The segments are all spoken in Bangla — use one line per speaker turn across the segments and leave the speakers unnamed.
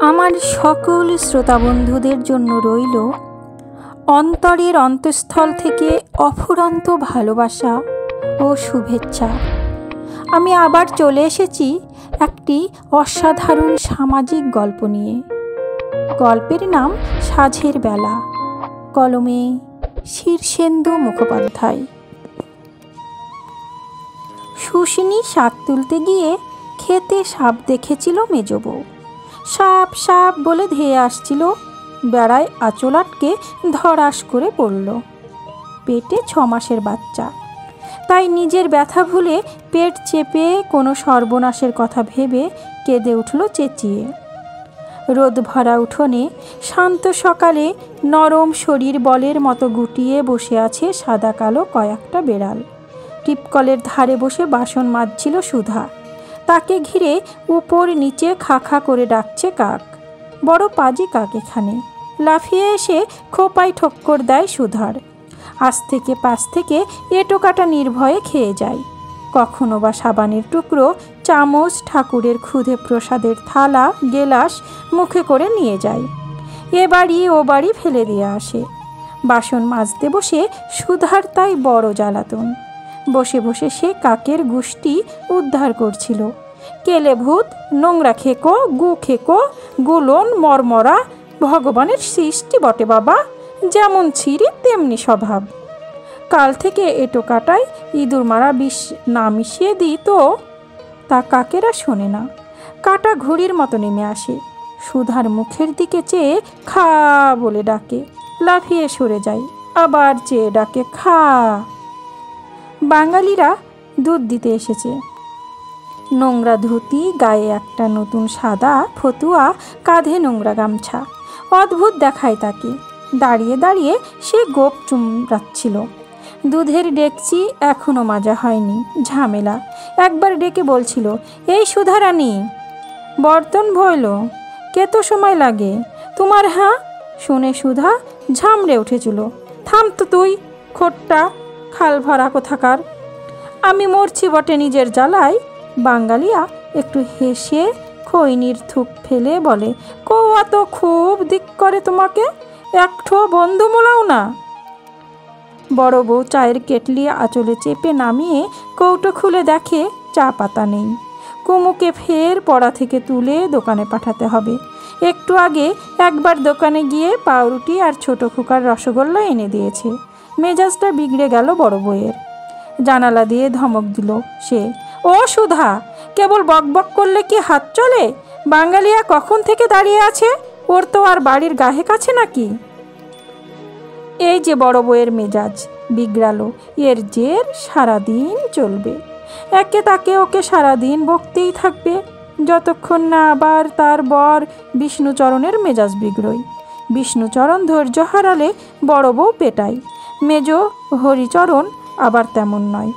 আমার সকল শ্রোতা বন্ধুদের জন্য রইল অন্তরের অন্তঃস্থল থেকে অফুরন্ত ভালোবাসা ও শুভেচ্ছা। আমি আবার চলে এসেছি একটি অসাধারণ সামাজিক গল্প নিয়ে। গল্পের নাম সাঁঝের বেলা, কলমে শীর্ষেন্দু মুখোপাধ্যায়। সুসিনী শাক তুলতে গিয়ে খেতে সাপ দেখেছিল মেজ বউ। সাপ সাপ বলে ধেয়ে আসছিল, বেড়ায় আঁচল আটকে ধড়াস করে পড়ল। পেটে 6 মাসের বাচ্চা, তাই নিজের ব্যথা ভুলে পেট চেপে কোনো সর্বনাশের কথা ভেবে কেঁদে উঠল চেঁচিয়ে। রোদ ভরা উঠোনে শান্ত সকালে নরম শরীর বলের মতো গুটিয়ে বসে আছে সাদা কালো কয়েকটা বেড়াল। টিপকলের ধারে বসে বাসন মাজছিল সুধা। তাকে ঘিরে উপর নিচে খা খা করে ডাকছে কাক। বড় পাজি কাক এখানে। লাফিয়ে এসে খোপায় ঠক্কর দেয় সুধার। আজ থেকে পাশ থেকে এঁটো কাটা নির্ভয়ে খেয়ে যায়। কখনো বা সাবানের টুকরো, চামচ, ঠাকুরের ক্ষুধে প্রসাদের থালা, গেলাস মুখে করে নিয়ে যায়। এ বাড়ি ও বাড়ি ফেলে দিয়ে আসে। বাসন মাজতে বসে সুধার তাই বড় জ্বালাতন। বসে বসে সে কাকের গুষ্টি উদ্ধার করছিল। কেলে ভূত, নোংরা খেকো, গু খেকো, গুলন, মরমরা, ভগবানের সৃষ্টি বটে বাবা, যেমন ছিঁড়ি তেমনি স্বভাব। কাল থেকে এঁটো কাটায় ইঁদুর মারা বিষ না মিশিয়ে দিই তো। তা কাকেরা শোনে না। কাটা ঘুড়ির মতো নেমে আসে, সুধার মুখের দিকে চেয়ে খা বলে ডাকে। লাফিয়ে সরে যায়, আবার চেয়ে ডাকে খা। বাঙালিরা দুধ দিতে এসেছে। নোংরা ধুতি, গায়ে একটা নতুন সাদা ফতুয়া, কাঁধে নোংরা গামছা। অদ্ভুত দেখায় তাকে। দাঁড়িয়ে দাঁড়িয়ে সে গোপ চুমড়াচ্ছিল। দুধের ডেকচি এখনো মাজা হয়নি, ঝামেলা। একবার ডেকে বলছিল, এই সুধারানী, বর্তন ভইল, কেতো সময় লাগে তোমার? হ্যাঁ শুনে সুধা ঝামড়ে উঠেছিল। থাম তো তুই, খোট্টা খাল ভরা কোথাকার। আমি মরছি বটে নিজের জ্বালায়। বাঙালিয়া একটু হেসে খৈনির থুক ফেলে বলে, কৌয়া তো খুব দিক করে তোমাকে, একঠো বন্ধু মোলাও না। বড় বউ চায়ের কেটলি আঁচলে চেপে নামিয়ে কৌটো খুলে দেখে চা পাতা নেই। কুমুকে ফের পড়া থেকে তুলে দোকানে পাঠাতে হবে। একটু আগে একবার দোকানে গিয়ে পাউরুটি আর ছোট খোকার রসগোল্লা এনে দিয়েছে। মেজাজটা বিগড়ে গেল বড় বউয়ের। জানালা দিয়ে ধমক দিল সে, ও সুধা, কেবল বকবক করলে কি হাত চলে? বাঙালিয়া কখন থেকে দাঁড়িয়ে আছে, ওর তো আর বাড়ির গাহে কাছে নাকি? এই যে বড় বউয়ের মেজাজ বিগড়ালো। এর জের সারাদিন চলবে। একে তাকে ওকে সারাদিন বকতেই থাকবে, যতক্ষণ না আবার তার বর বিষ্ণুচরণের মেজাজ বিগড়োয়। বিষ্ণুচরণ ধৈর্য হারালে বড় বউ পেটায়। মেজ হরিচরণ আবার তেমন নয়।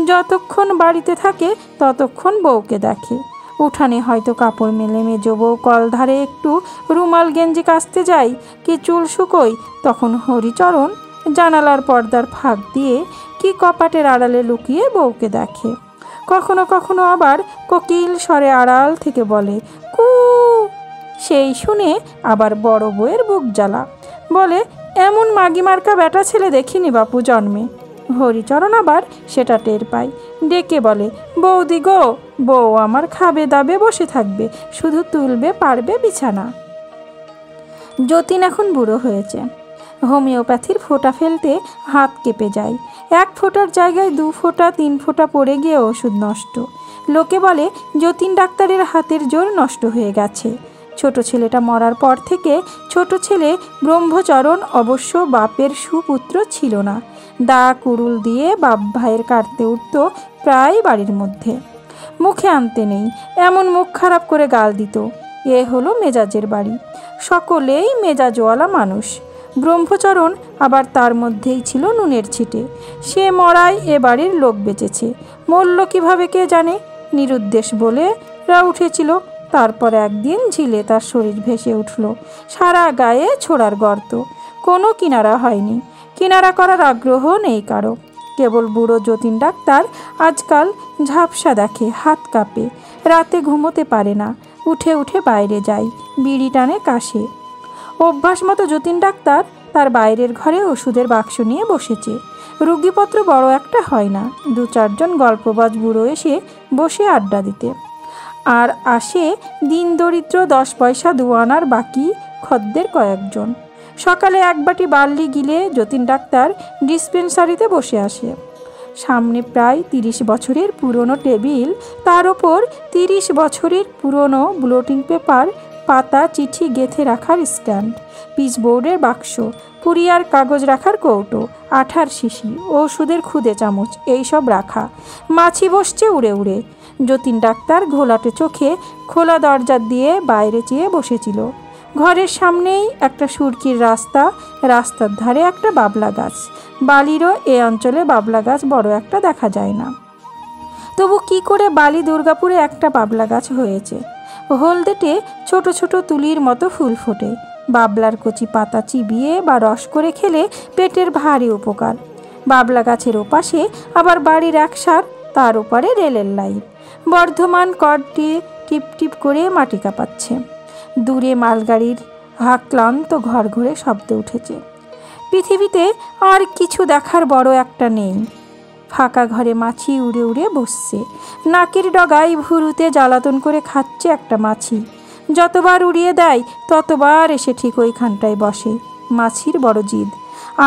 যতক্ষণ বাড়িতে থাকে ততক্ষণ বউকে দেখে। উঠানে হয়তো কাপড় মেলে মেজ বউ কল ধারে একটু রুমাল গেঞ্জি কাচতে যায় কি চুল শুকোয়, তখন হরিচরণ জানালার পর্দার ফাঁক দিয়ে কি কপাটের আড়ালে লুকিয়ে বউকে দেখে। কখনো কখনো আবার কোকিল স্বরে আড়াল থেকে বলে, কু। সেই শুনে আবার বড় বউয়ের বুক জ্বালা। বলে, এমন মাগি মার্কা বেটা ছেলে দেখিনি বাপু জন্মে। হরিচরণ আবার সেটা টের পায়। ডেকে বলে, বৌদি গো, বউ আমার খাবে দাবে বসে থাকবে, শুধু তুলবে পারবে বিছানা। যতীন এখন বুড়ো হয়েছে। হোমিওপ্যাথির ফোঁটা ফেলতে হাত কেঁপে যায়। 1 ফোঁটার জায়গায় 2 ফোঁটা 3 ফোঁটা পড়ে গিয়ে ওষুধ নষ্ট। লোকে বলে যতীন ডাক্তারের হাতের জোর নষ্ট হয়ে গেছে। ছোট ছেলেটা মরার পর থেকে ছোট ছেলে ব্রহ্মচরণ অবশ্য বাপের সুপুত্র ছিল না। দা কুড়ুল দিয়ে বাপ ভাইয়ের কাটতে উঠত প্রায় বাড়ির মধ্যে। মুখে আনতে নেই, এমন মুখ খারাপ করে গাল দিত। এ হলো মেজাজের বাড়ি। সকলেই মেজাজওয়ালা মানুষ। ব্রহ্মচরণ আবার তার মধ্যেই ছিল নুনের ছিটে। সে মরায় এ বাড়ির লোক বেঁচেছে। মরল কিভাবে কে জানে। নিরুদ্দেশ বলে রা উঠেছিল। তারপর একদিন ঝিলে তার শরীর ভেসে উঠল। সারা গায়ে ছোড়ার গর্ত। কোনো কিনারা হয়নি। কিনারা করার আগ্রহ নেই কারো। কেবল বুড়ো যতীন ডাক্তার আজকাল ঝাপসা দেখে, হাত কাঁপে, রাতে ঘুমোতে পারে না। উঠে উঠে বাইরে যায়, বিড়ি টানে, কাশে। অভ্যাস মতো যতীন ডাক্তার তার বাইরের ঘরে ওষুধের বাক্স নিয়ে বসেছে। রুগীপত্র বড় একটা হয় না, 2-4 জন গল্পবাজ বুড়ো এসে বসে আড্ডা দিতে। আর আসে দিন দরিদ্র 10 পয়সা 2 আনার বাকি খদ্দের কয়েকজন। সকালে 1 বাটি বার্লি গিলে যতীন ডাক্তার ডিসপেন্সারিতে বসে আসে। সামনে প্রায় 30 বছরের পুরনো টেবিল, তার ওপর 30 বছরের পুরনো ব্লোটিং পেপার, পাতা চিঠি গেঁথে রাখার স্ট্যান্ড, পিচবোর্ডের বাক্স, পুরিয়ার কাগজ রাখার কৌটো, আঠার শিশি, ওষুধের খুদে চামচ, এইসব রাখা। মাছি বসছে উড়ে উড়ে। যতীন ডাক্তার ঘোলাটে চোখে খোলা দরজা দিয়ে বাইরে চেয়ে বসেছিল। ঘরের সামনেই একটা সুরকির রাস্তা, রাস্তার ধারে একটা বাবলা গাছ। বালিরও এ অঞ্চলে বাবলা গাছ বড় একটা দেখা যায় না। তবু কি করে বালি দুর্গাপুরে একটা বাবলা গাছ হয়েছে? হলদেটে ছোট ছোট তুলির মতো ফুল ফোটে। বাবলার কচি পাতা চিবিয়ে বা রস করে খেলে পেটের ভারী উপকার। বাবলা গাছের ওপাশে আবার বাড়ির একসার, তার ওপারে রেলের লাইন। বর্ধমান কর্ডটি টিপ টিপ করে মাটি কাঁপাচ্ছে। দূরে মালগাড়ির ক্লান্ত ঘর ঘরে শব্দ উঠেছে। পৃথিবীতে আর কিছু দেখার বড় একটা নেই। ফাঁকা ঘরে মাছি উড়ে উড়ে বসছে। নাকের ডগায় ভুরুতে জ্বালাতন করে খাচ্ছে একটা মাছি। যতবার উড়িয়ে দেয় ততবার এসে ঠিক ওইখানটায় বসে। মাছির বড় জিদ।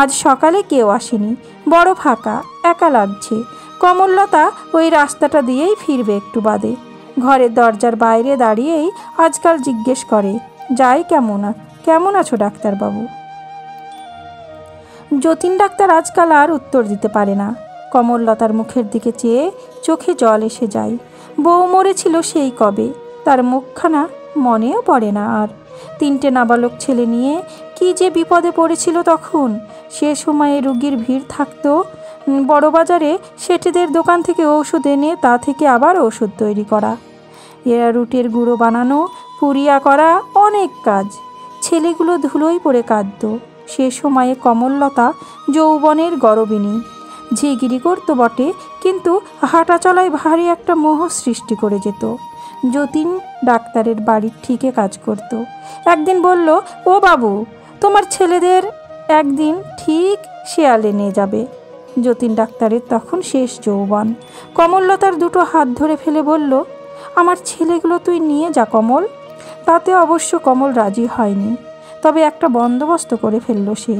আজ সকালে কেউ আসেনি, বড় ফাঁকা, একা লাগছে। কমললতা ওই রাস্তাটা দিয়েই ফিরবে একটু বাদে। ঘরের দরজার বাইরে দাঁড়িয়েই আজকাল জিজ্ঞেস করে, যাই কেমন আছো ডাক্তারবাবু? যতীন ডাক্তার আজকাল আর উত্তর দিতে পারে না। কমললতার মুখের দিকে চেয়ে চোখে জল এসে যায়। বউ মরেছিল সেই কবে, তার মুখখানা মনেও পড়ে না আর। 3টে নাবালক ছেলে নিয়ে কি যে বিপদে পড়েছিল তখন। সে সময়ে রুগীর ভিড় থাকতো। বড়বাজারে সেটেদের দোকান থেকে ওষুধ এনে তা থেকে আবার ওষুধ তৈরি করা, রুটের গুঁড়ো বানানো, পুরিয়া করা, অনেক কাজ। ছেলেগুলো ধুলোয় পড়ে কাঁদত। সে সময়ে কমললতা যৌবনের গরবিনী। ঝিগিরি করতো বটে, কিন্তু হাঁটা চলায় ভারী একটা মোহ সৃষ্টি করে যেত। যতীন ডাক্তারের বাড়ির ঠিকে কাজ করত। একদিন বলল, ও বাবু, তোমার ছেলেদের একদিন ঠিক শেয়ালে নিয়ে যাবে। যতীন ডাক্তারের তখন শেষ যৌবন। কমললতার 2টো হাত ধরে ফেলে বলল, আমার ছেলেগুলো তুই নিয়ে যা কমল। তাতে অবশ্য কমল রাজি হয়নি, তবে একটা বন্দোবস্ত করে ফেলল সে।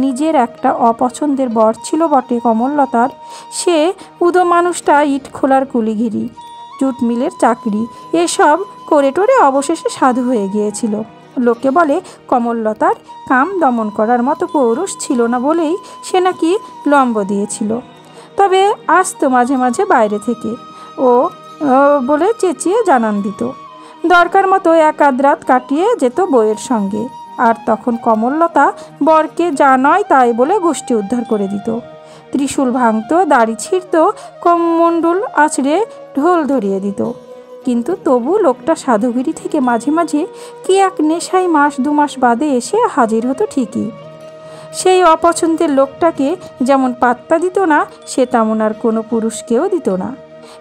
নিজের একটা অপছন্দের বর ছিল বটে কমললতার। সে উদো মানুষটা ইট খোলার কুলিঘিরি, জুট মিলের চাকরি, এসব করে টোরে অবশেষে সাধু হয়ে গিয়েছিল। লোকে বলে কমললতার কাম দমন করার মতো পৌরুষ ছিল না বলেই সে নাকি লম্ব দিয়েছিল। তবে আসতো মাঝে মাঝে বাইরে থেকে, ও বলে চেঁচিয়ে জানান দিত। দরকার মতো 1-আধ রাত কাটিয়ে যেত বউয়ের সঙ্গে। আর তখন কমললতা বরকে যা নয় তাই বলে গোষ্ঠী উদ্ধার করে দিত। ত্রিশূল ভাঙত, দাড়ি ছিঁড়ত, কমণ্ডল আছড়ে ঢোল ধরিয়ে দিত। কিন্তু তবু লোকটা সাধুগিরি থেকে মাঝে মাঝে কি এক নেশায় 1-2 মাস বাদে এসে হাজির হতো ঠিকই। সেই অপছন্দের লোকটাকে যেমন পাত্তা দিত না, সে তেমন আর কোনো পুরুষকেও দিত না।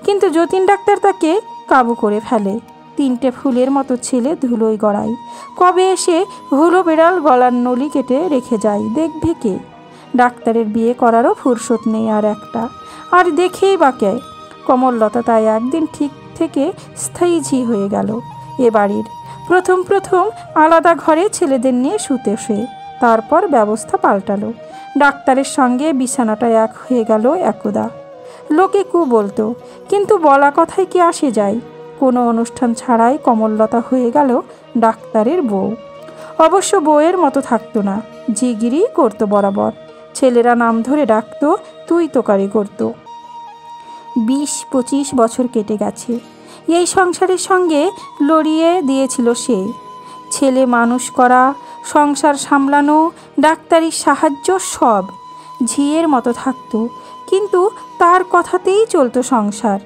কিন্তু যতীন ডাক্তার তাকে কাবু করে ফেলে। 3টে ফুলের মতো ছেলে ধুলোয় গড়ায়। কবে এসে হুলো বেড়াল গলার নলি কেটে রেখে যায় দেখবে কে? ডাক্তারের বিয়ে করারও ফুরসত নেই আর একটা, আর দেখেই বা কে? কমললতা তাই একদিন ঠিক থেকে স্থায়ী ঝি হয়ে গেল এ বাড়ির। প্রথম আলাদা ঘরে ছেলেদের নিয়ে শুতে সে, তারপর ব্যবস্থা পাল্টালো। ডাক্তারের সঙ্গে বিছানাটা এক হয়ে গেল একদা। লোকে বলতো, কিন্তু বলা কথায় কি আসে যায়? কোনো অনুষ্ঠান ছাড়াই কমললতা হয়ে গেল ডাক্তারের বউ। অবশ্য বউয়ের মতো থাকতো না, ঝিগিরি করতো বরাবর। ছেলেরা নাম ধরে ডাকতো, তুই তোকারি করতো। 20-25 বছর কেটে গেছে। এই সংসারের সঙ্গে লড়িয়ে দিয়েছিল সে। ছেলে মানুষ করা, সংসার সামলানো, ডাক্তারির সাহায্য, সব ঝিয়ের মতো থাকতো। কিন্তু তার কথাতেই চলতো সংসার।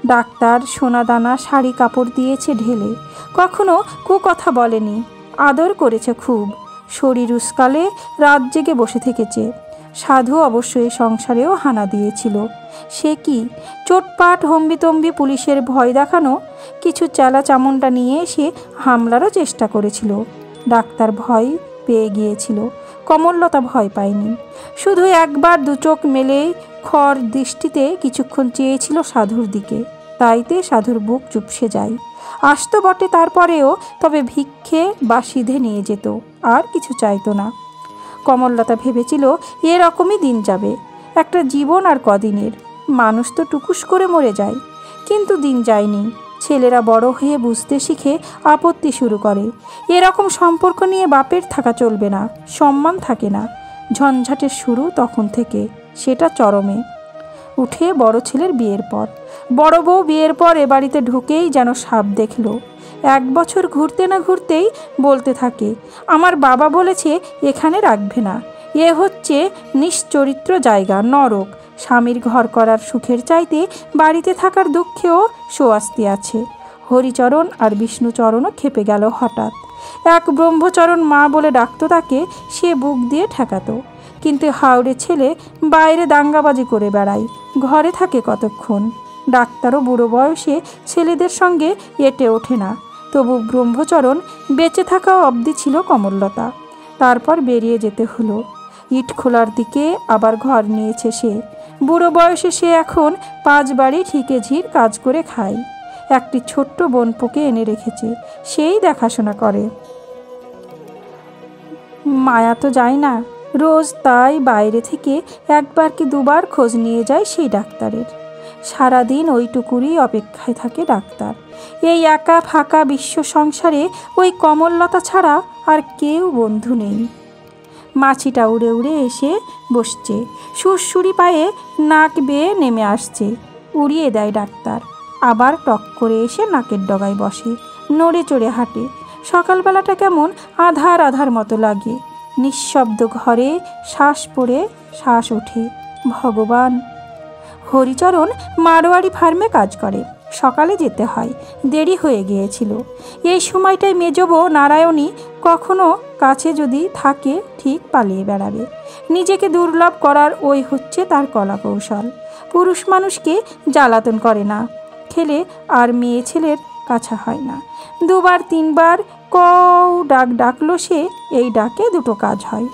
ডাক্তার সোনা দানা শাড়ি কাপড় দিয়েছে ঢেলে, কখনো কথা বলেনি, আদর করেছে খুব। শরীর উস্কালে রাত জেগে বসে থেকেছে। সাধু অবশ্য এই সংসারেও হানা দিয়েছিল। সে কি চোটপাট হম্বিতম্বি পুলিশের ভয় দেখানো কিছু চেলা চামুন্ডা নিয়ে এসে হামলারও চেষ্টা করেছিল। ডাক্তার ভয় পেয়ে গিয়েছিল, কমললতা ভয় পায়নি। শুধু একবার দু চোখ মেলে খর দৃষ্টিতে কিছুক্ষণ চেয়েছিল সাধুর দিকে, তাইতে সাধুর বুক চুপসে যায়। আসতো বটে তারপরেও, তবে ভিক্ষে বা সিধে নিয়ে যেত, আর কিছু চাইতো না। কমললতা ভেবেছিল এরকমই দিন যাবে, একটা জীবন আর কদিনের, মানুষ তো টুকুস করে মরে যায়। কিন্তু দিন যায়নি। ছেলেরা বড় হয়ে বুঝতে শিখে আপত্তি শুরু করে। এরকম সম্পর্ক নিয়ে বাপের থাকা চলবে না, সম্মান থাকে না। ঝঞ্ঝাটের শুরু তখন থেকে, সেটা চরমে উঠে বড় ছেলের বিয়ের পর। বড় বউ বিয়ের পর এ বাড়িতে ঢুকেই যেন সাপ দেখল। 1 বছর ঘুরতে না ঘুরতেই বলতে থাকে, আমার বাবা বলেছে এখানে রাখবে না, এ হচ্ছে নিশ্চরিত্র জায়গা, নরক। স্বামীর ঘর করার সুখের চাইতে বাড়িতে থাকার দুঃখেও সোয়াস্তি আছে। হরিচরণ আর বিষ্ণুচরণও খেপে গেল হঠাৎ। এক ব্রহ্মচরণ মা বলে ডাকত তাকে, সে বুক দিয়ে ঠেকাতো। কিন্তু হাওড়ে ছেলে বাইরে দাঙ্গাবাজি করে বেড়ায়, ঘরে থাকে কতক্ষণ। ডাক্তারও বুড়ো বয়সে ছেলেদের সঙ্গে এঁটে ওঠে না। তবু ব্রহ্মচরণ বেঁচে থাকা অবধি ছিল কমললতা। তারপর বেরিয়ে যেতে হলো। ইট খোলার দিকে আবার ঘর নিয়েছে সে। বুড়ো বয়সে সে এখন 5 বাড়ি ঠিকেঝির কাজ করে খায়। একটি ছোট্ট বোনপোকে এনে রেখেছে, সেই দেখাশোনা করে। মায়া তো যায় না রোজ, তাই বাইরে থেকে 1বার কি 2বার খোঁজ নিয়ে যায় সেই ডাক্তারের। সারাদিন ওইটুকুরই অপেক্ষায় থাকে ডাক্তার। এই একা ফাঁকা বিশ্ব সংসারে ওই কমললতা ছাড়া আর কেউ বন্ধু নেই। মাছিটা উড়ে উড়ে এসে বসছে, সুরসুরি পায়ে নাক বেয়ে নেমে আসছে, উড়িয়ে দেয় ডাক্তার। আবার টক করে এসে নাকের ডগায় বসে, নড়ে চড়ে হাঁটে। সকালবেলাটা কেমন আধার আধার মতো লাগে। নিঃশব্দ ঘরে শ্বাস পড়ে শ্বাস ওঠে। ভগবান! হরিচরণ মারোয়ারি ফার্মে কাজ করে, সকালে যেতে হয়, দেরি হয়ে গিয়েছিল। এই সময়টায় মেজবো নারায়ণী কখনো কাছে যদি থাকে ঠিক পালিয়ে বেড়াবে। নিজেকে দুর্লভ করার ওই হচ্ছে তার কলা কৌশল। পুরুষ মানুষকে জ্বালাতন করে না, খেলে আর মেয়ে ছেলের কাছা হয় না। 2বার 3বার কও ডাক ডাকলো সে, এই ডাকে 2টো কাজ হয়।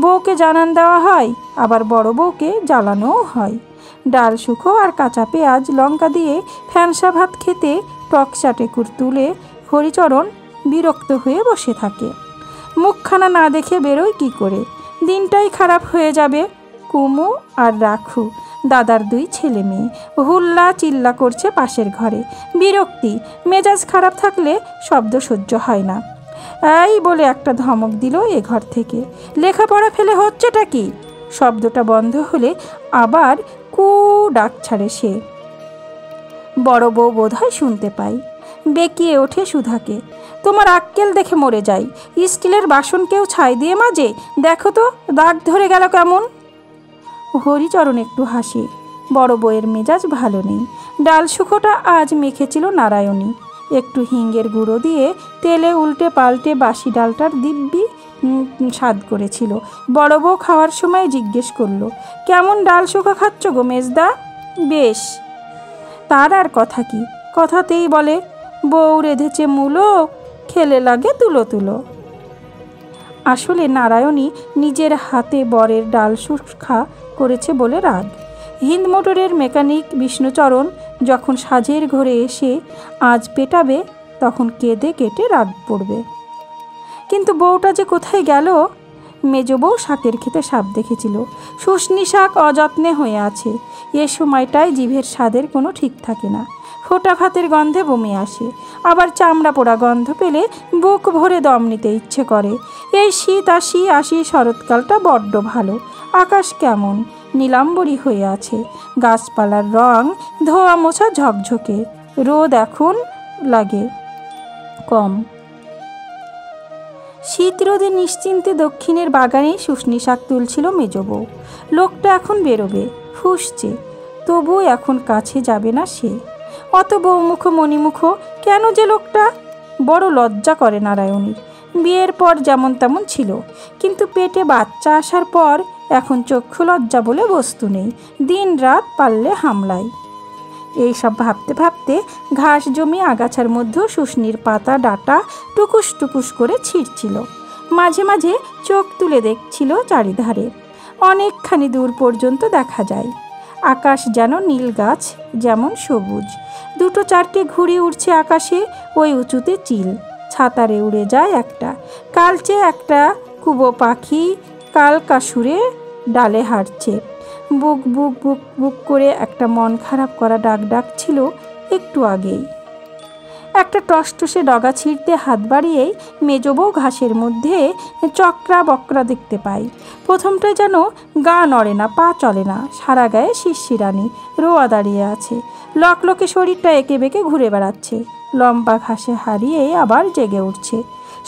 বউকে জানান দেওয়া হয়, আবার বড় বউকে জ্বালানোও হয়। ডাল শুকো আর কাঁচা পেঁয়াজ লঙ্কা দিয়ে ফ্যানসা ভাত খেতে টক চাটেকুর তুলে হরিচরণ বিরক্ত হয়ে বসে থাকে। মুখখানা না দেখে বেরোয় কি করে? দিনটাই খারাপ হয়ে যাবে। কুমু আর রাখু, দাদার 2 ছেলে মেয়ে, হুল্লা চিল্লা করছে পাশের ঘরে। বিরক্তি, মেজাজ খারাপ থাকলে শব্দ সহ্য হয় না। এই বলে একটা ধমক দিল এ ঘর থেকে। লেখাপড়া ফেলে হচ্ছেটা কি? শব্দটা বন্ধ হলে আবার কু ডাক ছাড়ে সে। বড় বউ বোধহয় শুনতে পাই, বেঁকিয়ে ওঠে সুধাকে। তোমার আক্কেল দেখে মরে যাই, স্টিলের বাসন কেউ ছাই দিয়ে মাজে? দেখো তো দাগ ধরে গেল কেমন। হরিচরণ একটু হাসে। বড় বউয়ের মেজাজ ভালো নেই। ডাল শুকোটা আজ মেখেছিল নারায়ণী, একটু হিঙ্গের গুঁড়ো দিয়ে তেলে উল্টে পাল্টে বাসি ডালটার দিব্যি স্বাদ করেছিল। বড় বউ খাওয়ার সময় জিজ্ঞেস করলো, কেমন ডাল শুকো খাচ্ছ গো মেজদা? বেশ। তার আর কথা কি, কথাতেই বলে বউ রেঁধেছে মূলো, খেলে লাগে তুলো তুলো। আসলে নারায়ণী নিজের হাতে বরের ডাল শুখা করেছে বলে রাগ। হিন্দ মোটরের মেকানিক বিষ্ণুচরণ যখন সাজের ঘরে এসে আজ পেটাবে, তখন কেঁদে কেটে রাগ পড়বে। কিন্তু বউটা যে কোথায় গেল? মেজ বউ শাকের খেতে সাপ দেখেছিল। শুশনি শাক অযত্নে হয়ে আছে। এ সময়টায় জিভের স্বাদের কোনো ঠিক থাকে না। ফোটা ভাতের গন্ধে বমি আসে, আবার চামড়া পোড়া গন্ধ পেলে বুক ভরে দম নিতে ইচ্ছে করে। এই শীত আসি শরৎকালটা বড্ড ভালো। আকাশ কেমন নীলাম্বরী হয়ে আছে, গাছপালার রং ধোয়া মোছা ঝকঝকে। রোদ এখন লাগে কম। শীত রোদে নিশ্চিন্তে দক্ষিণের বাগানে শুশনি শাক তুলছিল মেজ বউ। লোকটা এখন বেরোবে, ফুঁসছে, তবু এখন কাছে যাবে না সে। অত বউমুখ মণিমুখ কেন যে লোকটা? বড় লজ্জা করে নারায়ণীর। বিয়ের পর যেমন তেমন ছিল, কিন্তু পেটে বাচ্চা আসার পর এখন চক্ষু লজ্জা বলে বস্তু নেই, দিন রাত পারলে হামলায়। এইসব ভাবতে ভাবতে ঘাস জমি আগাছার মধ্যেও শুশনির পাতা ডাঁটা টুকুস টুকুস করে ছিঁড়ছিল। মাঝে মাঝে চোখ তুলে দেখছিল চারিধারে। অনেকখানি দূর পর্যন্ত দেখা যায়। আকাশ যেন নীল, গাছ যেমন সবুজ। দুটো চারটে ঘুড়ি উড়ছে আকাশে, ওই উঁচুতে চিল। ছাতারে উড়ে যায় একটা। কালচে একটা কুবো পাখি কালকা সুরে ডালে হাঁটছে। বুক বুক বুক বুক করে একটা মন খারাপ করা ডাক ডাকছিল একটু আগেই। একটা টসটসে ডগা ছিঁড়তে হাত বাড়িয়েই মেজ বউ ঘাসের মধ্যে চক্রা বক্রা দেখতে পাই। প্রথমটায় যেন গা নড়ে না, পা চলে না, সারা গায়ে শিরশিরানি, রোয়া দাঁড়িয়ে আছে। লকলকে শরীরটা এঁকে বেঁকে ঘুরে বেড়াচ্ছে। লম্বা ঘাসে হারিয়ে আবার জেগে উঠছে।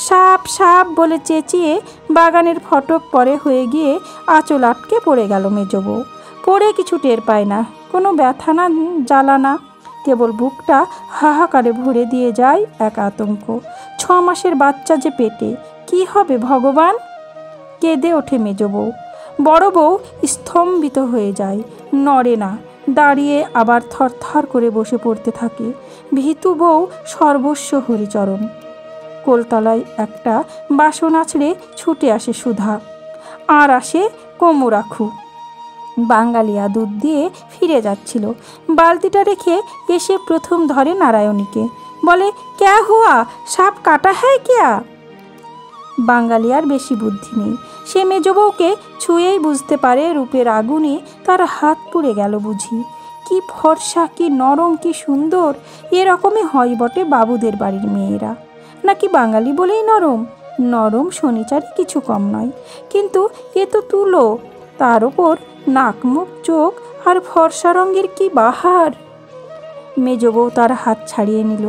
সাপ সাপ বলে চেঁচিয়ে বাগানের ফটক পরে হয়ে গিয়ে আঁচল আটকে পড়ে গেল মেজ বউ। পড়ে কিছু টের পায় না, কোনো ব্যথা না, জ্বালা না, কেবল বুকটা হাহাকারে ভরে দিয়ে যায় এক আতঙ্ক। 6 মাসের বাচ্চা যে পেটে, কি হবে ভগবান! কেঁদে ওঠে মেজ বউ। বড় বউ স্তম্ভিত হয়ে যায়, নড়ে না, দাঁড়িয়ে আবার থরথর করে বসে পড়তে থাকে। ভীতু বউ সর্বস্ব হরিচরণ। কোলতলায় একটা বাসন আছড়ে ছুটে আসে সুধা, আর আসে কোমরাখু। বাঙালিয়া দুধ দিয়ে ফিরে যাচ্ছিল। বালতিটা রেখে এসে প্রথম ধরে নারায়ণীকে, বলে, ক্যা হুয়া, সাপ কাটা হ্যায় ক্যা? বাঙালিয়ার বেশি বুদ্ধি নেই। সে মেজ বউকে ছুঁয়েই বুঝতে পারে রূপের আগুনে তার হাত পুড়ে গেল বুঝি। কি ফর্সা, কি নরম, কি সুন্দর! এরকমই হয় বটে বাবুদের বাড়ির মেয়েরা। নাকি বাঙালি বলেই নরম? নরম শনিচারি কিছু কম নয়, কিন্তু এ তো তুলো। তার ওপর নাক মুখ চোখ আর ফর্সা রঙের কি বাহার! মেজ বউ তার হাত ছাড়িয়ে নিল।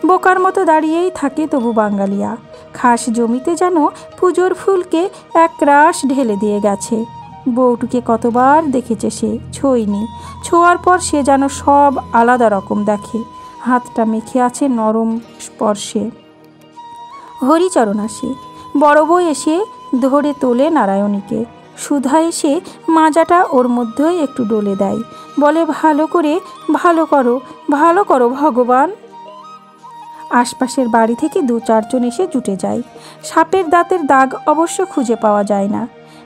বোকার মতো দাঁড়িয়েই থাকে তবু বাঙালিয়া। ঘাস জমিতে যেন পুজোর ফুলকে এক রাশ ঢেলে দিয়ে গেছে। বউটুকে কতবার দেখেছে সে, ছোঁয়নি। ছোঁয়ার পর সে যেন সব আলাদা রকম দেখে। হাতটা মেখে আছে নরম স্পর্শে। হরিচরণ আসে। বড় বউ এসে ধরে তোলে নারায়ণীকে। সুধা এসে মাজাটা ওর মধ্যেই একটু ডলে দেয়, বলে, ভালো করে, ভালো করো, ভালো করো ভগবান। আশপাশের বাড়ি থেকে 2-4 জন এসে জুটে যায়। সাপের দাঁতের দাগ অবশ্য খুঁজে পাওয়া যায় না।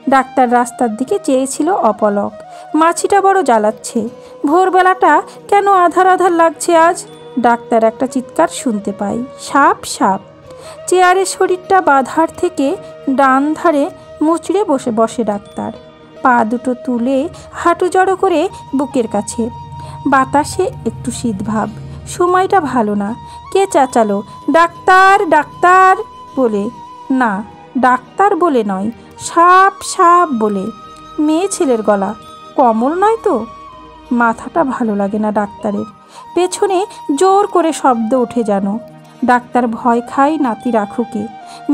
ডাক্তার রাস্তার দিকে চেয়েছিল অপলক। মাছিটা বড় জ্বালাচ্ছে। ভোরবেলাটা কেন আধার আধার লাগছে আজ? ডাক্তার একটা চিৎকার শুনতে পাই, সাপ সাপ। চেয়ারে শরীরটা বাঁধার থেকে ডান ধারে মুচড়ে বসে বসে ডাক্তার। পা দুটো তুলে হাঁটু জড়ো করে বুকের কাছে। বাতাসে একটু শীত ভাব। সময়টা ভালো না। কে চেঁচালো, ডাক্তার ডাক্তার বলে? না, ডাক্তার বলে নয়, সাপ সাপ বলে। মেয়ে ছেলের গলা, কমল নয় তো? মাথাটা ভালো লাগে না ডাক্তারের। পেছনে জোর করে শব্দ ওঠে যেন। ডাক্তার ভয় খায় নাতি রাখুকে।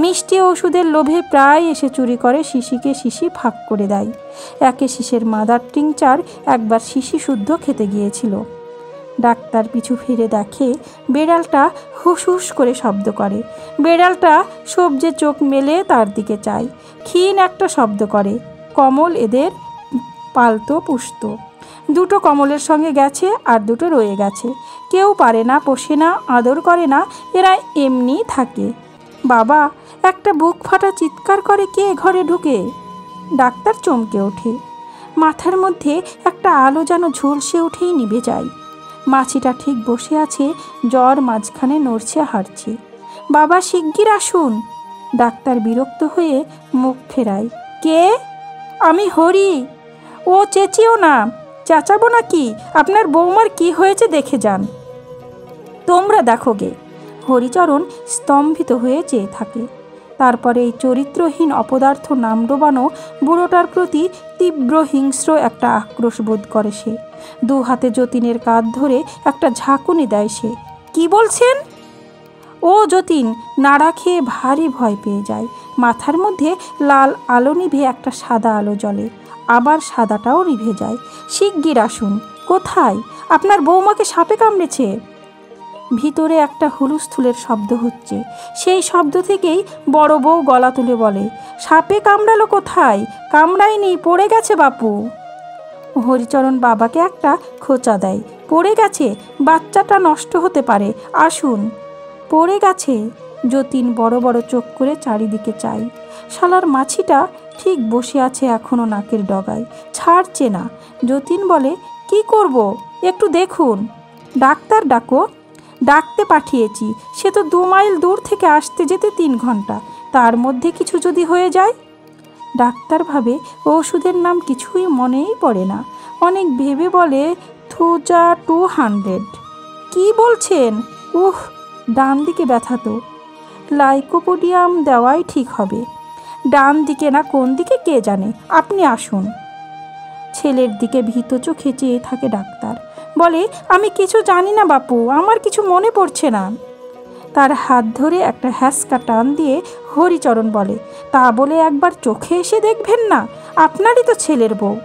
মিষ্টি ওষুধের লোভে প্রায় এসে চুরি করে শিশিকে শিশি ফাঁক করে দেয়। একে শিশের মাদার টিংচার একবার শিশি শুদ্ধ খেতে গিয়েছিল। ডাক্তার পিছু ফিরে দেখে বেড়ালটা হুস হুস করে শব্দ করে। বেড়ালটা সবজে চোখ মেলে তার দিকে চায়। ক্ষীণ একটা শব্দ করে। কমল এদের পালতো পুষত। 2টো কমলের সঙ্গে গেছে, আর 2টো রয়ে গেছে। কেউ পারে না, পোষে না, আদর করে না, এরা এমনি থাকে। বাবা, একটা বুক ফাটা চিৎকার করে কে ঘরে ঢুকে। ডাক্তার চমকে ওঠে। মাথার মধ্যে একটা আলো যেন ঝলসে উঠেই নিভে যায়। মাছিটা ঠিক বসে আছে, জ্বর মাঝখানে নড়ছে হাঁটছে। বাবা, শিগগির আসুন। ডাক্তার বিরক্ত হয়ে মুখ ফেরায়। কে? আমি হরি। ও, চেঁচিও না। চেঁচাবো নাকি? আপনার বৌমার কি হয়েছে দেখে যান। তোমরা দেখো গে। হরিচরণ স্তম্ভিত হয়ে চেয়ে থাকে। তারপরে এই চরিত্রহীন অপদার্থ নাম ডোবানো বুড়োটার প্রতি তীব্র হিংস্র একটা আক্রোশ বোধ করে সে। 2 হাতে যতীনের কাঁধ ধরে একটা ঝাঁকুনি দেয় সে। কি বলছেন? ও যতীন নাড়া খেয়ে ভারী ভয় পেয়ে যায়। মাথার মধ্যে লাল আলো নিভে একটা সাদা আলো জ্বলে, আবার সাদাটাও নিভে যায়। শিগগির আসুন। কোথায়? আপনার বৌমাকে সাপে কামড়েছে। ভিতরে একটা হুলুস্থুলের শব্দ হচ্ছে। সেই শব্দ থেকেই বড় বউ গলা তুলে বলে, সাপে কামড়ালো কোথায়? কামড়ায়নি, পড়ে গেছে বাপু। হরিচরণ বাবাকে একটা খোঁচা দেয়। পড়ে গেছে, বাচ্চাটা নষ্ট হতে পারে, আসুন। পড়ে গেছে। যতীন বড় বড় চোখ করে চারিদিকে চাই। শালার মাছিটা ঠিক বসে আছে এখনো নাকের ডগায়, ছাড়ছে না। যতীন বলে, কি করব, একটু দেখুন। ডাক্তার ডাকো। ডাকতে পাঠিয়েছি, সে তো 2 মাইল দূর থেকে আসতে যেতে 3 ঘন্টা, তার মধ্যে কিছু যদি হয়ে যায়। ডাক্তার ভাবে ওষুধের নাম কিছুই মনেই পড়ে না। অনেক ভেবে বলে, থুজা 200। কি বলছেন? ডান দিকে ব্যথা তো, লাইকোপোডিয়াম দেওয়াই ঠিক হবে। ডান দিকে না কোন দিকে কে জানে, আপনি আসুন। ছেলের দিকে ভীত চোখে চেয়ে থাকে ডাক্তার। বলে, আমি কিছু জানি না বাপু, আমার কিছু মনে পড়ছে না। তার হাত ধরে একটা হ্যাঁচকা টান দিয়ে হরিচরণ বলে, তা বলে একবার চোখে এসে দেখবেন না? আপনারই তো ছেলের বউ।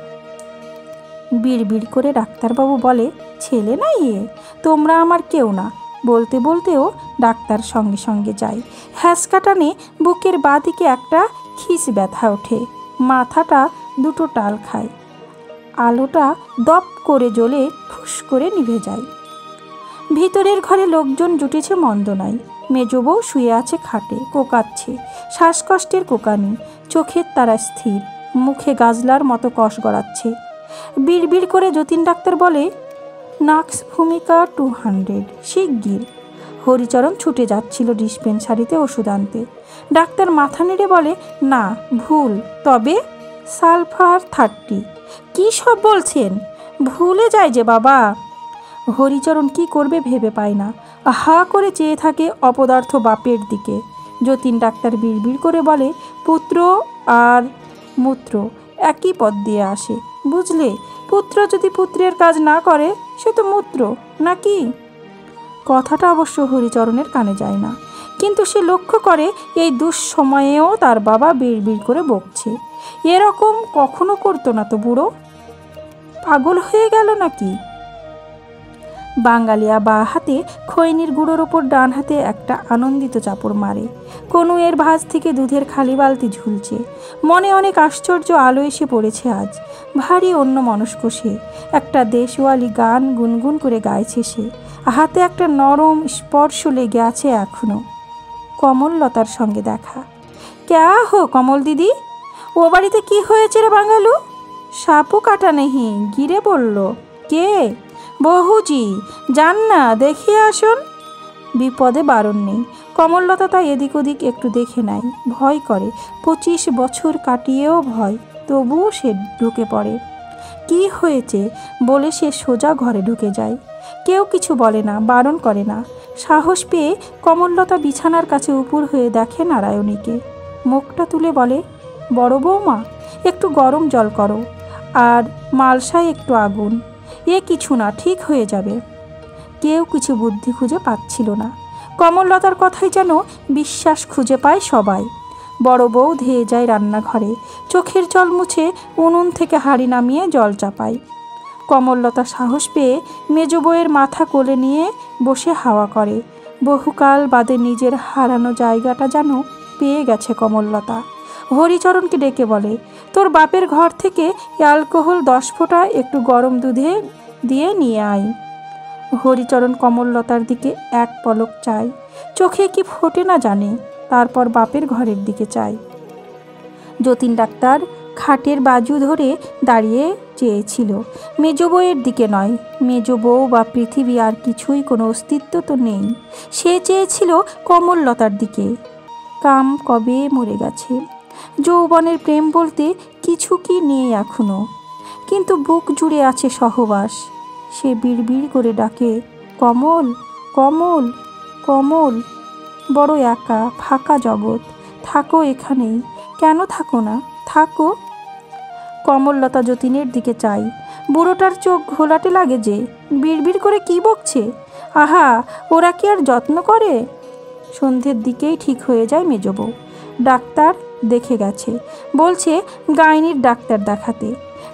বিড়বিড় করে ডাক্তারবাবু বলে, ছেলে না ইয়ে, তোমরা আমার কেউ না। বলতে বলতেও ডাক্তার সঙ্গে সঙ্গে যায়। হ্যাঁচকা টানে বুকের বাঁদিকে একটা খিস ব্যথা ওঠে, মাথাটা দুটো টাল খায়, আলোটা দপ করে জ্বলে ফুস করে নিভে যায়। ভিতরের ঘরে লোকজন জুটেছে মন্দ নাই। মেজ বউ শুয়ে আছে খাটে, কোকাচ্ছে, শ্বাসকষ্টের কোকানি, চোখের তারা স্থির, মুখে গাজলার মতো কষ গড়াচ্ছে। বিড়বিড় করে যতীন ডাক্তার বলে, নাক্স ভূমিকা 200, শিগগির। হরিচরণ ছুটে যাচ্ছিল ডিসপেন্সারিতে ওষুধ আনতে। ডাক্তার মাথা নেড়ে বলে, না, ভুল। তবে সালফার 30। কী সব বলছেন? ভুলে যায় যে বাবা। হরিচরণ কি করবে ভেবে পায় না, হা করে চেয়ে থাকে অপদার্থ বাপের দিকে। যতীন ডাক্তার বিড়বিড় করে বলে, পুত্র আর মূত্র একই পথ দিয়ে আসে, বুঝলে? পুত্র যদি পুত্রের কাজ না করে, সে তো মূত্র নাকি? কথাটা অবশ্য হরিচরণের কানে যায় না, কিন্তু সে লক্ষ্য করে এই দুঃসময়েও তার বাবা বিড়বিড় করে বকছে। এরকম কখনো করতো না তো বুড়ো। পাগল হয়ে গেল নাকি? বাঙালিয়া বা হাতে খৈনির গুঁড়োর ওপর ডান হাতে একটা আনন্দিত চাপড় মারে। কনুয়ের ভাঁজ থেকে দুধের খালি বালতি ঝুলছে। মনে অনেক আশ্চর্য আলো এসে পড়েছে আজ। ভারী অন্য মনস্ক সে। একটা দেশওয়ালি গান গুনগুন করে গাইছে সে। হাতে একটা নরম স্পর্শ লেগে আছে এখনো। কমললতার সঙ্গে দেখা। ক্যা হো কমল দিদি, ও বাড়িতে কি হয়েছে রে বাঙালু? সাপও কাটা নেহি, গিরে বলল। কে? বহুজি, যান না, দেখিয়ে আসুন। বিপদে বারণ নেই। কমললতা তাই এদিক ওদিক একটু দেখে নেয়, ভয় করে। 25 বছর কাটিয়েও ভয়, তবুও সে ঢুকে পড়ে। কি হয়েছে বলে সে সোজা ঘরে ঢুকে যায়। কেউ কিছু বলে না, বারণ করে না। সাহস পেয়ে কমললতা বিছানার কাছে উপুর হয়ে দেখে নারায়ণীকে। মুখটা তুলে বলে, বড় বৌমা, একটু গরম জল করো, আর মালসায় একটু আগুন। এ কিছু না, ঠিক হয়ে যাবে। কেউ কিছু বুদ্ধি খুঁজে পাচ্ছিল না। কমললতার কথাই যেন বিশ্বাস খুঁজে পায় সবাই। বড় বউ ধেয়ে যায় রান্নাঘরে, চোখের জল মুছে উনুন থেকে হাঁড়ি নামিয়ে জল চাপায়। কমললতা সাহস পেয়ে মেজ বউয়ের মাথা কোলে নিয়ে বসে হাওয়া করে। বহুকাল বাদে নিজের হারানো জায়গাটা যেন পেয়ে গেছে কমললতা। হরিচরণকে ডেকে বলে, তোর বাপের ঘর থেকে অ্যালকোহল 10 ফোঁটা একটু গরম দুধে দিয়ে নিয়ে আয়। হরিচরণ কমললতার দিকে এক পলক চায়, চোখে কি ফোটে না জানে, তারপর বাপের ঘরের দিকে চায়। যতীন ডাক্তার খাটের বাজু ধরে দাঁড়িয়ে চেয়েছিল, মেজ বউয়ের দিকে নয়। মেজ বউ বা পৃথিবী আর কিছুই কোনো অস্তিত্ব তো নেই। সে চেয়েছিল কমললতার দিকে। কাম কবে মরে গেছে। যৌবনের প্রেম বলতে কিছু কি নেই এখনো, কিন্তু বুক জুড়ে আছে সহবাস। সে বিড়বিড় করে ডাকে, কমল, কমল, কমল। বড় একা, ফাঁকা জগৎ। থাকো এখানেই, কেন থাকো না, থাকো। কমললতা যতীনের দিকে চাই। বুড়োটার চোখ ঘোলাটে লাগে যে, বিড়বিড় করে কি বকছে। আহা, ওরা কি আর যত্ন করে? সন্ধ্যের দিকেই ঠিক হয়ে যায় মেজ বউ। ডাক্তার দেখে গেছে, বলছে গাইনির ডাক্তার দেখাতে।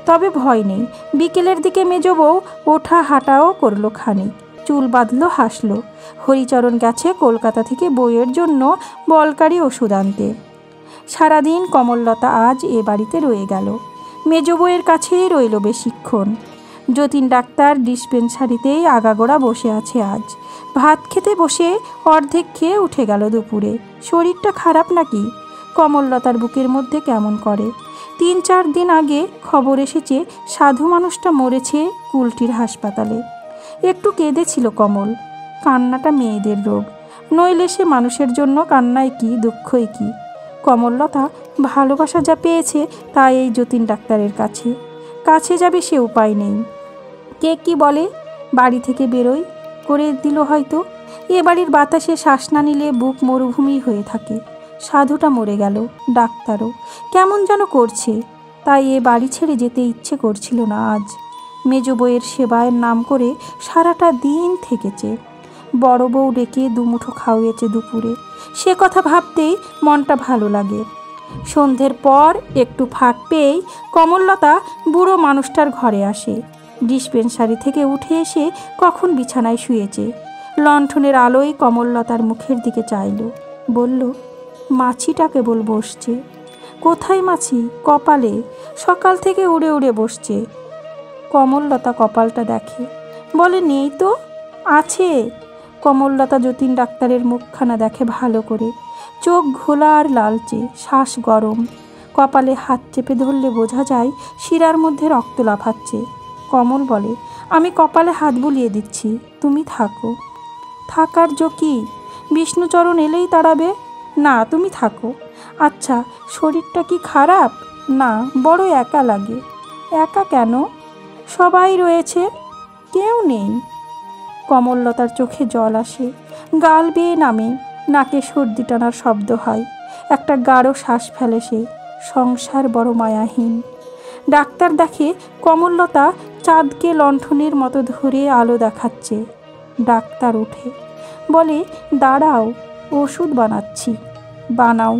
তবে ভয় নেই। বিকেলের দিকে মেজ বউ ওঠা হাঁটাও করলো খানিক, চুল বাঁধলো, হাসলো। হরিচরণ গেছে কলকাতা থেকে বইয়ের জন্য বলকারি ওষুধ আনতে। সারাদিন কমললতা আজ এ বাড়িতে রয়ে গেল। মেজ বউয়ের কাছেই রইল বেশিক্ষণ। যতীন ডাক্তার ডিসপেন্সারিতেই আগাগোড়া বসে আছে আজ। ভাত খেতে বসে অর্ধেক খেয়ে উঠে গেল দুপুরে। শরীরটা খারাপ নাকি? কমললতার বুকের মধ্যে কেমন করে। 3-4 দিন আগে খবর এসেছে সাধু মানুষটা মরেছে কুলটির হাসপাতালে। একটু কেঁদেছিল কমল। কান্নাটা মেয়েদের রোগ, নইলে সে মানুষের জন্য কান্নায় কি দুঃখই কি। কমললতা ভালোবাসা যা পেয়েছে তাই এই যতীন ডাক্তারের কাছে যাবে সে উপায় নেই। কে কি বলে বাড়ি থেকে বেরোই করে দিল হয়তো। এ বাড়ির বাতাসে শ্বাস না নিলে বুক মরুভূমি হয়ে থাকে। সাধুটা মরে গেল, ডাক্তারও কেমন যেন করছে, তাই এ বাড়ি ছেড়ে যেতে ইচ্ছে করছিল না আজ। মেজ বউয়ের সেবায়ের নাম করে সারাটা দিন থেকেছে। বড় বউ ডেকে দুমুঠো খাওয়িয়েছে দুপুরে। সে কথা ভাবতেই মনটা ভালো লাগে। সন্ধ্যের পর একটু ফাঁক পেয়েই কমললতা বুড়ো মানুষটার ঘরে আসে। ডিসপেন্সারি থেকে উঠে এসে কখন বিছানায় শুয়েছে। লণ্ঠনের আলোয় কমললতার মুখের দিকে চাইল, বলল, মাছিটা কেবল বসছে। কোথায় মাছি? কপালে। সকাল থেকে উড়ে উড়ে বসছে। কমললতা কপালটা দেখে, বলে, নেই তো। আছে। কমললতা যতীন ডাক্তারের মুখখানা দেখে ভালো করে। চোখ ঘোলা আর লালচে, শ্বাস গরম। কপালে হাত চেপে ধরলে বোঝা যায় শিরার মধ্যে রক্ত লাফাচ্ছে। কমল বলে, আমি কপালে হাত বুলিয়ে দিচ্ছি, তুমি থাকো। থাকার জো কি? বিষ্ণুচরণ এলেই তাড়াবে। না, তুমি থাকো। আচ্ছা, শরীরটা কি খারাপ? না, বড় একা লাগে। একা কেন? সবাই রয়েছে, কেউ নেই। কমললতার চোখে জল আসে, গাল বেয়ে নামে, নাকে সর্দি টানার শব্দ হয়। একটা গাঢ় শ্বাস ফেলে সে। সংসার বড় মায়াহীন। ডাক্তার দেখে কমললতা চাঁদকে লণ্ঠনের মতো ধরে আলো দেখাচ্ছে। ডাক্তার উঠে বলে, দাঁড়াও, ওষুধ বানাচ্ছি। বানাও।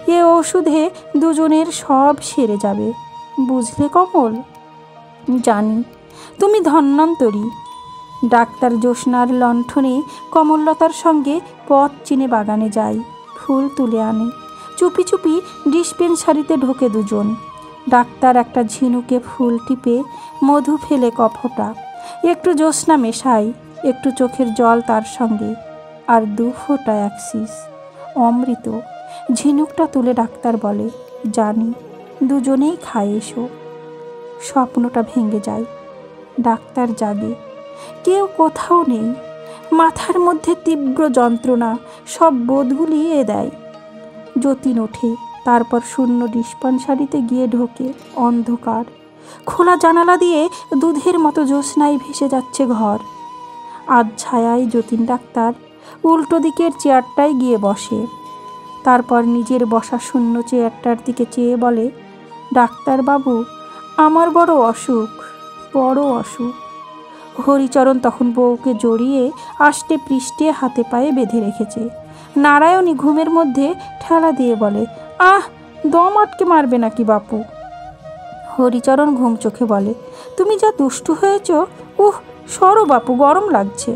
এ ওষুধে দুজনের সব সেরে যাবে, বুঝলে কমল? জানি, তুমি ধন্বন্তরী। ডাক্তার জ্যোৎস্নার লণ্ঠনে কমললতার সঙ্গে পথ চিনে বাগানে যায়, ফুল তুলে আনে। চুপি চুপি ডিসপেন্সারিতে ঢোকে দুজন। ডাক্তার একটা ঝিনুকে ফুল টিপে মধু ফেলে কফোটা, একটু জ্যোৎস্না মেশায়, একটু চোখের জল তার সঙ্গে, আর 2 ফোঁটা অ্যাক্সিস, অমৃত। ঝিনুকটা তুলে ডাক্তার বলে, জানি, দুজনেই খায় এসো। স্বপ্নটা ভেঙে যায়। ডাক্তার জাগে। কেউ কোথাও নেই। মাথার মধ্যে তীব্র যন্ত্রণা সব বোধ গুলিয়ে দেয়। যতীন ওঠে, তারপর শূন্য ডিসপেন্সারিতে গিয়ে ঢোকে। অন্ধকার। খোলা জানালা দিয়ে দুধের মতো জ্যোৎস্নায় ভেসে যাচ্ছে ঘর। আজ ছায়ায় যতীন ডাক্তার উল্টো দিকের চেয়ারটায় গিয়ে বসে। তারপর নিজের বসা শূন্য চেয়ারটার দিকে চেয়ে বলে, ডাক্তারবাবু, আমার বড় অসুখ, বড় অসুখ। হরিচরণ তখন বউকে জড়িয়ে আষ্টে পৃষ্ঠে হাতে পায়ে বেঁধে রেখেছে। নারায়ণী ঘুমের মধ্যে ঠেলা দিয়ে বলে, আহ, দম আটকে মারবে নাকি বাপু? হরিচরণ ঘুম চোখে বলে, তুমি যা দুষ্টু হয়েছ, সরো বাপু, গরম লাগছে।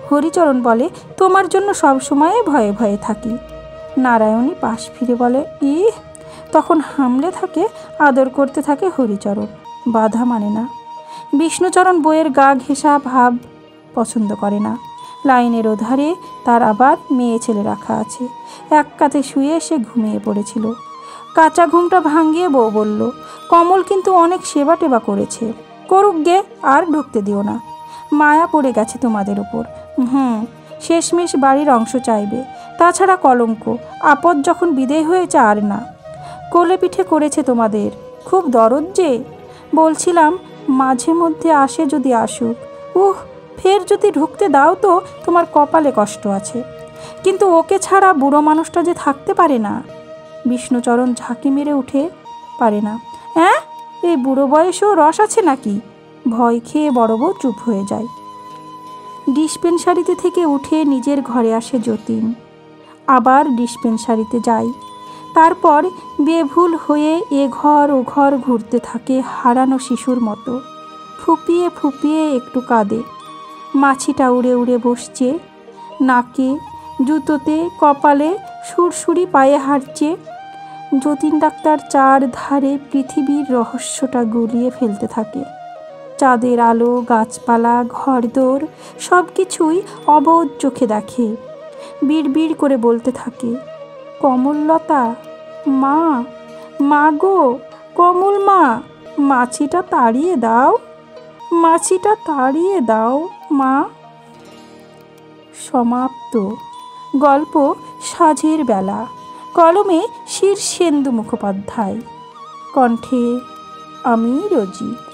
হরিচরণ বলে, তোমার জন্য সব সময় ভয়ে ভয়ে থাকি। নারায়ণী পাশ ফিরে বলে, ইহ। তখন হামলে থাকে, আদর করতে থাকে হরিচরণ। বাধা মানে না। বিষ্ণুচরণ বইয়ের গা ঘেঁষা ভাব পছন্দ করে না। লাইনের ওধারে তার আবার মেয়ে ছেলে রাখা আছে। এক কাতে শুয়ে সে ঘুমিয়ে পড়েছিল। কাঁচা ঘুমটা ভাঙিয়ে বউ বলল, কমল কিন্তু অনেক সেবা টেবা করেছে। করুক গে, আর ঢুকতে দিও না। মায়া পড়ে গেছে তোমাদের ওপর। শেষমেশ বাড়ির অংশ চাইবে। তাছাড়া কলঙ্ক, আপদ যখন বিদেয় হয়েছে আর না। কোলে পিঠে করেছে তোমাদের, খুব দরদ যে। বলছিলাম মাঝে মধ্যে আসে যদি আসুক। ফের যদি ঢুকতে দাও তো তোমার কপালে কষ্ট আছে। কিন্তু ওকে ছাড়া বুড়ো মানুষটা যে থাকতে পারে না। বিষ্ণুচরণ ঝাঁকি মেরে উঠে, পারে না? হ্যাঁ, এই বুড়ো বয়সেও রস আছে নাকি? ভয় খেয়ে বড় বউ চুপ হয়ে যায়। ডিসপেন্সারিতে থেকে উঠে নিজের ঘরে আসে যতীন। আবার ডিসপেন্সারিতে যায়। তারপর বেভুল হয়ে এ ঘর ও ঘর ঘুরতে থাকে হারানো শিশুর মতো। ফুপিয়ে ফুপিয়ে একটু কাঁদে। মাছিটা উড়ে উড়ে বসছে নাকে, জুতোতে, কপালে, সুরসুরি পায়ে হাঁটছে। যতীন ডাক্তার চারধারে পৃথিবীর রহস্যটা গুলিয়ে ফেলতে থাকে। চাঁদের আলো, গাছপালা, ঘরদোর সব কিছুই অবোধ চোখে দেখে। বিড়বিড় করে বলতে থাকে, কমললতা, মা, মা গো, কমল মা, মাছিটা তাড়িয়ে দাও, মাছিটা তাড়িয়ে দাও মা। সমাপ্ত। গল্প সাঁঝের বেলা। কলমে শীর্ষেন্দু মুখোপাধ্যায়। কণ্ঠে আমি রোজি।